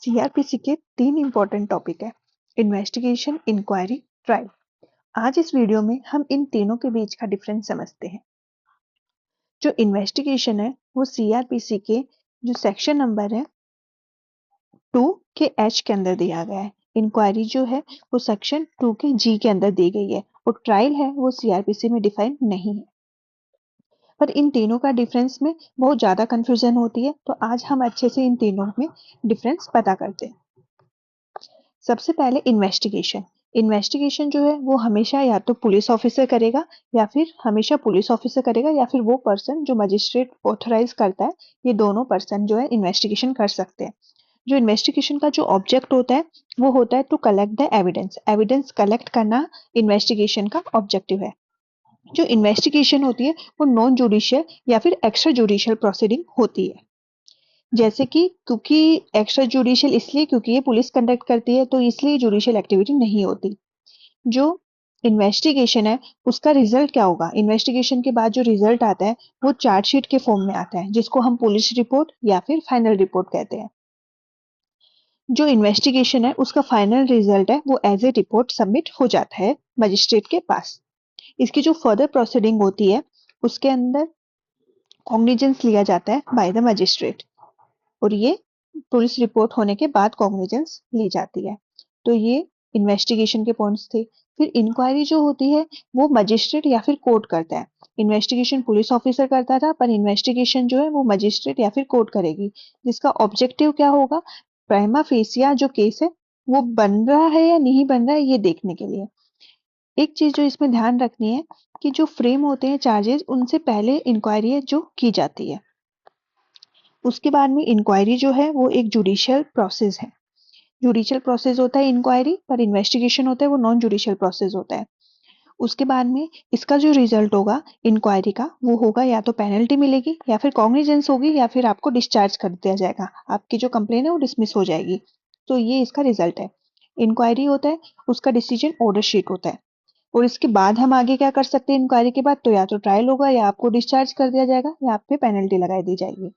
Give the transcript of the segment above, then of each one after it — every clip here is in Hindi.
सीआरपीसी के 3 इंपॉर्टेंट टॉपिक है। Investigation, inquiry, trial. आज इस वीडियो में हम इन तीनों के बीच का डिफरेंस समझते हैं। जो इन्वेस्टिगेशन है वो सीआरपीसी के जो सेक्शन नंबर है 2 के एच के अंदर दिया गया है। इंक्वायरी जो है वो सेक्शन 2 के जी के अंदर दी गई है और ट्रायल है वो सीआरपीसी में डिफाइन नहीं है। पर इन तीनों का डिफरेंस में बहुत ज्यादा कंफ्यूजन होती है, तो आज हम अच्छे से इन तीनों में डिफरेंस पता करते हैं। सबसे पहले इन्वेस्टिगेशन। इन्वेस्टिगेशन जो है वो हमेशा या तो पुलिस ऑफिसर करेगा या फिर वो पर्सन जो मजिस्ट्रेट ऑथराइज करता है। ये दोनों पर्सन जो है इन्वेस्टिगेशन कर सकते हैं। जो इन्वेस्टिगेशन का जो ऑब्जेक्ट होता है वो होता है to collect the evidence. Evidence collect करना इन्वेस्टिगेशन का ऑब्जेक्टिव है। जो इन्वेस्टिगेशन होती है वो नॉन जुडिशियल या फिर एक्स्ट्रा जुडिशियल प्रोसीडिंग होती है। जैसे कि क्योंकि एक्स्ट्रा जुडिशियल इसलिए क्योंकि ये पुलिस कंडक्ट करती है, तो इसलिए जुडिशियल एक्टिविटी नहीं होती। जो इन्वेस्टिगेशन है उसका रिजल्ट क्या होगा? इन्वेस्टिगेशन के बाद जो रिजल्ट आता है वो चार्जशीट के फॉर्म में आता है, जिसको हम पुलिस रिपोर्ट या फिर फाइनल रिपोर्ट कहते हैं। जो इन्वेस्टिगेशन है उसका फाइनल रिजल्ट है वो एज ए रिपोर्ट सबमिट हो जाता है मजिस्ट्रेट के पास। इसकी जो फर्दर प्रोसीडिंग होती है उसके अंदर कॉग्निजेंस लिया जाता है बाय द मजिस्ट्रेट, और ये पुलिस रिपोर्ट होने के बाद कॉग्निजेंस ली जाती है। तो ये इन्वेस्टिगेशन के पॉइंट्स थे। फिर इंक्वायरी जो होती है वो मजिस्ट्रेट या फिर कोर्ट करता है। इन्वेस्टिगेशन पुलिस ऑफिसर करता था, पर इन्वेस्टिगेशन जो है वो मजिस्ट्रेट या फिर कोर्ट करेगी, जिसका ऑब्जेक्टिव क्या होगा? प्राइमा फेसिया जो केस है वो बन रहा है या नहीं बन रहा है ये देखने के लिए। एक चीज जो इसमें ध्यान रखनी है कि जो फ्रेम होते हैं चार्जेस, उनसे पहले इंक्वायरी है जो की जाती है। उसके बाद में इंक्वायरी जो है वो एक जुडिशियल प्रोसेस है। जुडिशियल प्रोसेस होता है इंक्वायरी, पर इन्वेस्टिगेशन होता है वो नॉन जुडिशियल प्रोसेस होता है। उसके बाद में इसका जो रिजल्ट होगा इंक्वायरी का वो होगा या तो पेनल्टी मिलेगी या फिर कॉग्निजेंस होगी या फिर आपको डिस्चार्ज कर दिया जाएगा, आपकी जो कंप्लेन है वो डिसमिस हो जाएगी। तो ये इसका रिजल्ट है। इंक्वायरी होता है, उसका डिसीजन ऑर्डर शीट होता है। और इसके बाद हम आगे क्या कर सकते हैं? इंक्वायरी के बाद तो या तो ट्रायल होगा या आपको डिस्चार्ज कर दिया जाएगा या आप पे पेनल्टी लगाई दी जाएगी।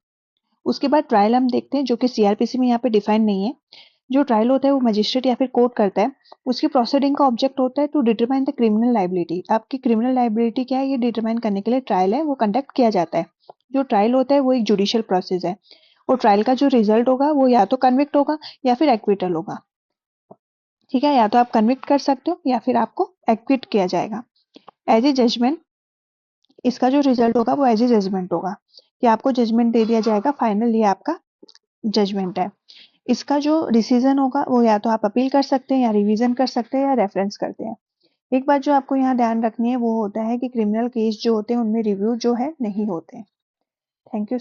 उसके बाद ट्रायल हम देखते हैं, जो कि सीआरपीसी में यहाँ पे डिफाइन नहीं है। जो ट्रायल होता है वो मजिस्ट्रेट या फिर कोर्ट करता है। उसकी प्रोसीडिंग का ऑब्जेक्ट होता है to determine the criminal liability. आपकी क्रिमिनल लाइबिलिटी क्या है ये डिटरमाइन करने के लिए ट्रायल है वो कंडक्ट किया जाता है। जो ट्रायल होता है वो एक जुडिशियल प्रोसेस है, और ट्रायल का जो रिजल्ट होगा वो या तो कन्विक्ट होगा या फिर एक्विटल होगा। ठीक है, या तो आप कन्विक्ट कर सकते हो या फिर आपको एक्विट किया जाएगा। एज ए जजमेंट इसका जो रिजल्ट होगा वो एज ए जजमेंट होगा कि आपको जजमेंट दे दिया जाएगा। फाइनल ये आपका जजमेंट है। इसका जो डिसीजन होगा वो या तो आप अपील कर सकते हैं या रिवीजन कर सकते हैं या रेफरेंस करते हैं। एक बात जो आपको यहाँ ध्यान रखनी है वो होता है कि क्रिमिनल केस जो होते हैं उनमें रिव्यू जो है नहीं होते। Thank you.